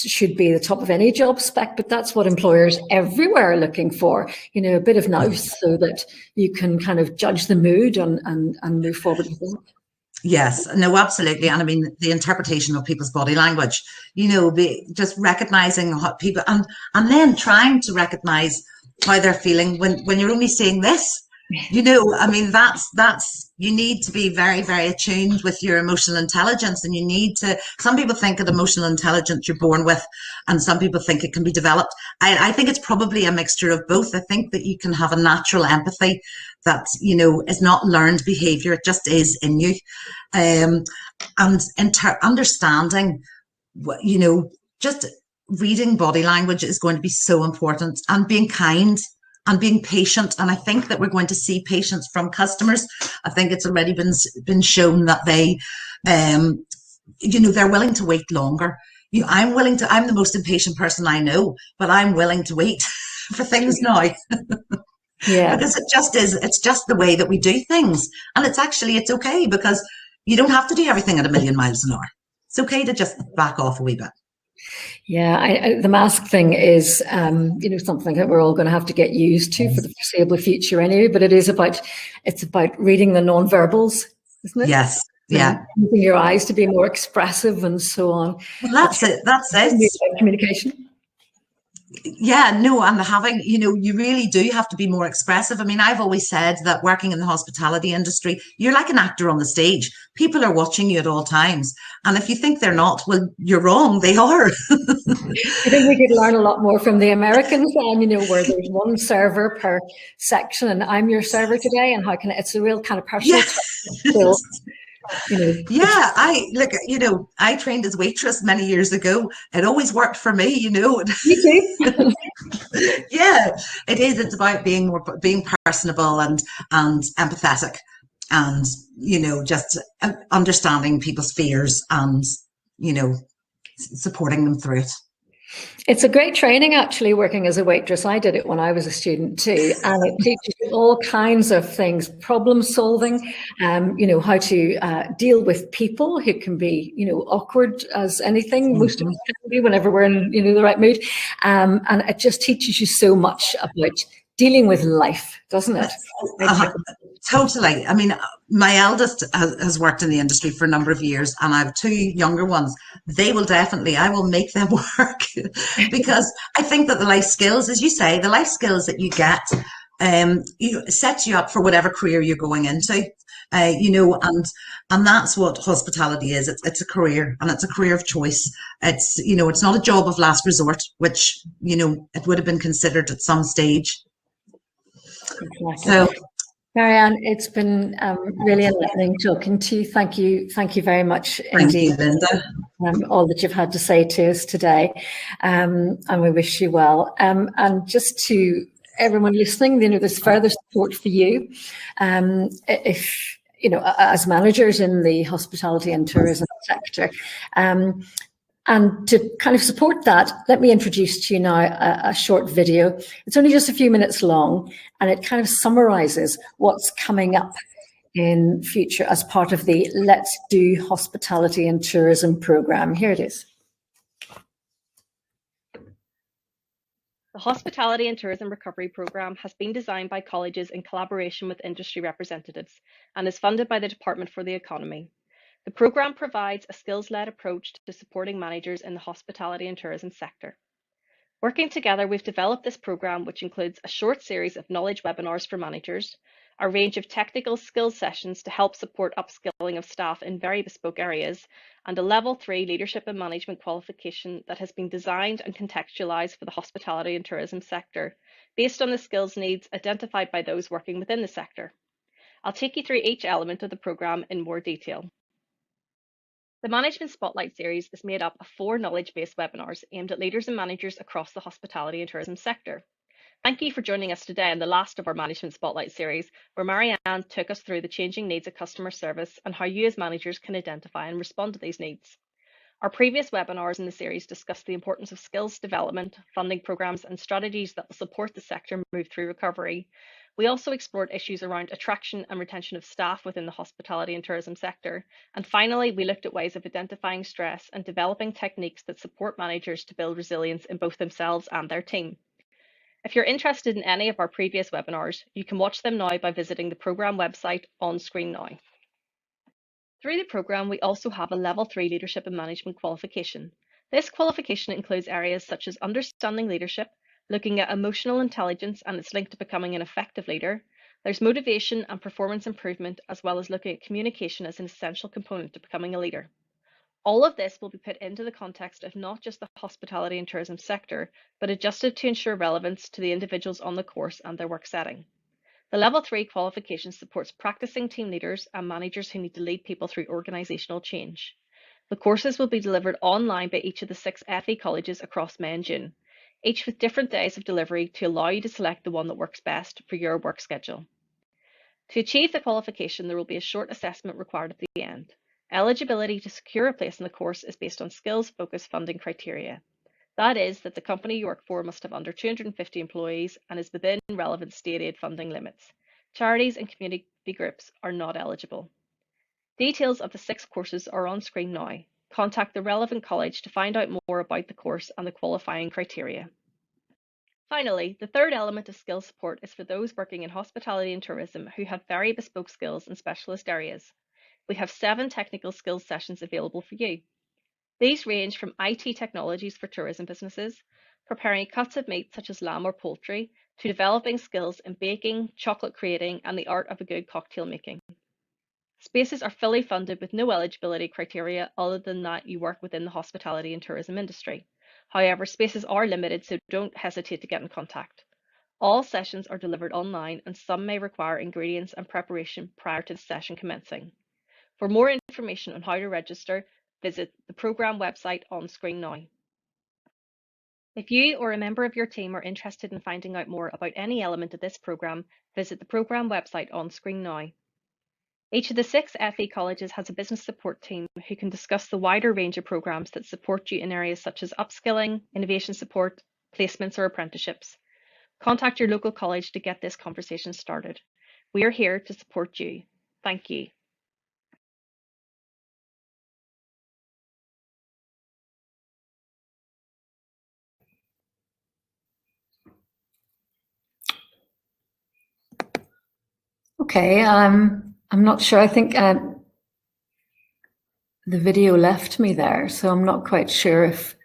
[SPEAKER 1] should be the top of any job spec, but that's what employers everywhere are looking for, a bit of nous so that you can kind of judge the mood and move forward with it.
[SPEAKER 2] Yes, no, absolutely. And I mean, the interpretation of people's body language, just recognizing how people, and then trying to recognize how they're feeling when you're only seeing this, I mean, that's, you need to be very, very attuned with your emotional intelligence, and some people think that emotional intelligence you're born with, and some people think it can be developed. I think it's probably a mixture of both. I think that you can have a natural empathy that, is not learned behavior. It just is in you. And understanding, just reading body language is going to be so important, and being kind and being patient. And I think that we're going to see patience from customers. I think it's already been shown that they, they're willing to wait longer. I'm the most impatient person I know, but I'm willing to wait for things now. Yeah. Because it's just the way that we do things. And it's okay, because you don't have to do everything at 1,000,000 miles an hour. It's okay to just back off a wee bit.
[SPEAKER 1] Yeah, the mask thing is, something that we're all going to have to get used to for the foreseeable future anyway. But it's about reading the nonverbals, isn't it?
[SPEAKER 2] Yes. Yeah.
[SPEAKER 1] Using your eyes to be more expressive and so on.
[SPEAKER 2] Well, that's it.
[SPEAKER 1] Communication.
[SPEAKER 2] Yeah, no, and having, you really do have to be more expressive. I mean, I've always said that working in the hospitality industry, you're like an actor on the stage. People are watching you at all times. And if you think they're not, well, you're wrong. They are.
[SPEAKER 1] I think we could learn a lot more from the Americans, where there's one server per section, and I'm your server today, and it's a real kind of personal skill.
[SPEAKER 2] Yeah, I trained as waitress many years ago. It always worked for me,
[SPEAKER 1] Me too.
[SPEAKER 2] Yeah, it is. It's about being personable and empathetic, and just understanding people's fears and supporting them through it.
[SPEAKER 1] It's a great training, actually, working as a waitress. I did it when I was a student too, and it teaches you all kinds of things: problem solving, how to deal with people who can be, awkward as anything. Most of us can be whenever we're in, the right mood, and it just teaches you so much about dealing with life, doesn't it?
[SPEAKER 2] Totally. I mean, my eldest has worked in the industry for a number of years, and I have 2 younger ones. I will make them work, because I think that the life skills, as you say, the life skills that you get, sets you up for whatever career you're going into, and that's what hospitality is. It's a career, and it's a career of choice. It's not a job of last resort, which, it would have been considered at some stage.
[SPEAKER 1] Exactly. So, Marianne, it's been really enlightening talking to you. Thank you very much indeed.
[SPEAKER 2] Thank you, Linda.
[SPEAKER 1] All that you've had to say to us today, and we wish you well. And just to everyone listening, there's further support for you. If as managers in the hospitality and tourism sector. And to kind of support that, let me introduce to you now a short video. It's only just a few minutes long, and it kind of summarizes what's coming up in future as part of the Let's Do Hospitality and Tourism program. Here it is.
[SPEAKER 4] The Hospitality and Tourism Recovery Programme has been designed by colleges in collaboration with industry representatives and is funded by the Department for the Economy. The programme provides a skills-led approach to supporting managers in the hospitality and tourism sector. Working together, we've developed this programme, which includes a short series of knowledge webinars for managers, a range of technical skills sessions to help support upskilling of staff in very bespoke areas, and a Level 3 leadership and management qualification that has been designed and contextualised for the hospitality and tourism sector, based on the skills needs identified by those working within the sector. I'll take you through each element of the programme in more detail. The Management Spotlight series is made up of 4 knowledge-based webinars aimed at leaders and managers across the hospitality and tourism sector. Thank you for joining us today on the last of our Management Spotlight series, where Marianne took us through the changing needs of customer service and how you as managers can identify and respond to these needs. Our previous webinars in the series discussed the importance of skills development, funding programs, and strategies that will support the sector move through recovery. We also explored issues around attraction and retention of staff within the hospitality and tourism sector. And finally, we looked at ways of identifying stress and developing techniques that support managers to build resilience in both themselves and their team. If you're interested in any of our previous webinars, you can watch them now by visiting the programme website on screen now. Through the programme, we also have a Level 3 leadership and management qualification. This qualification includes areas such as understanding leadership, looking at emotional intelligence and its link to becoming an effective leader. There's motivation and performance improvement, as well as looking at communication as an essential component to becoming a leader. All of this will be put into the context of not just the hospitality and tourism sector, but adjusted to ensure relevance to the individuals on the course and their work setting. The Level 3 qualification supports practicing team leaders and managers who need to lead people through organisational change. The courses will be delivered online by each of the 6 FE colleges across May and June, each with different days of delivery to allow you to select the one that works best for your work schedule. To achieve the qualification, there will be a short assessment required at the end. Eligibility to secure a place in the course is based on skills-focused funding criteria. That is, that the company you work for must have under 250 employees and is within relevant state aid funding limits. Charities and community groups are not eligible. Details of the 6 courses are on screen now. Contact the relevant college to find out more about the course and the qualifying criteria. Finally, the third element of skill support is for those working in hospitality and tourism who have very bespoke skills in specialist areas. We have 7 technical skills sessions available for you. These range from IT technologies for tourism businesses, preparing cuts of meat such as lamb or poultry, to developing skills in baking, chocolate creating, and the art of a good cocktail making. Spaces are fully funded with no eligibility criteria other than that you work within the hospitality and tourism industry. However, spaces are limited, so don't hesitate to get in contact. All sessions are delivered online, and some may require ingredients and preparation prior to the session commencing. For more information on how to register, visit the programme website on screen now. If you or a member of your team are interested in finding out more about any element of this programme, visit the programme website on screen now. Each of the 6 FE colleges has a business support team who can discuss the wider range of programmes that support you in areas such as upskilling, innovation support, placements or apprenticeships. Contact your local college to get this conversation started. We are here to support you. Thank you.
[SPEAKER 1] Okay, I'm not sure. I think the video left me there, so I'm not quite sure if...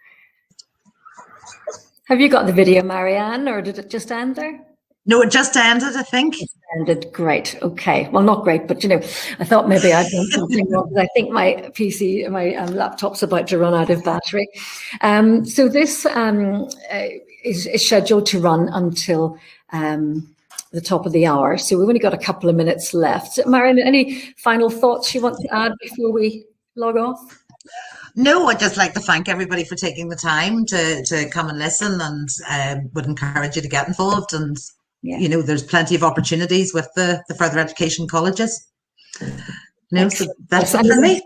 [SPEAKER 1] Have you got the video, Marianne, or did it just end there?
[SPEAKER 2] No, it just ended, I think.
[SPEAKER 1] It ended. Great. Okay. Well, not great, but I thought maybe I'd done something wrong because I think my PC, my laptop's about to run out of battery. So this is scheduled to run until the top of the hour. So we've only got a couple of minutes left. Marianne, any final thoughts you want to add before we log off?
[SPEAKER 2] No, I'd just like to thank everybody for taking the time to come and listen, and would encourage you to get involved. And, there's plenty of opportunities with the further education colleges. So that's it for me.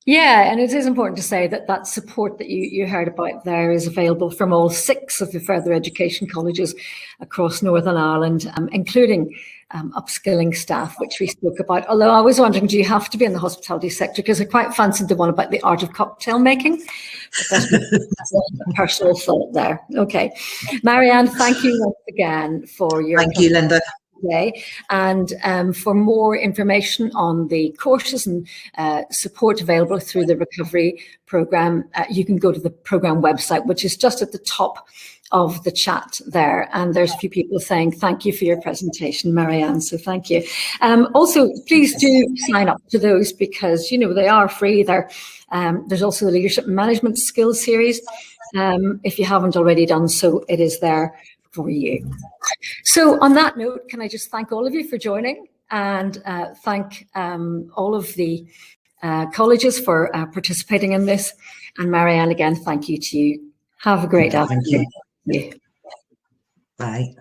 [SPEAKER 1] Yeah, and it is important to say that support that you heard about there is available from all 6 of the further education colleges across Northern Ireland, including upskilling staff, which we spoke about. Although I was wondering, do you have to be in the hospitality sector? Because I quite fancied the one about the art of cocktail making. That's a personal thought there. Okay. Marianne, thank you once again for your...
[SPEAKER 2] Thank you, Linda.
[SPEAKER 1] today. And for more information on the courses and support available through the recovery program, you can go to the program website, which is just at the top of the chat there. And there's a few people saying thank you for your presentation, Marianne, so thank you. Also, please do sign up to those, because they are free. There's also the Leadership and Management Skills series. If you haven't already done so, it is there for you. So on that note, can I just thank all of you for joining, and thank all of the colleges for participating in this. And Marianne, again, thank you to you. Have a great afternoon.
[SPEAKER 2] Thank you. Bye.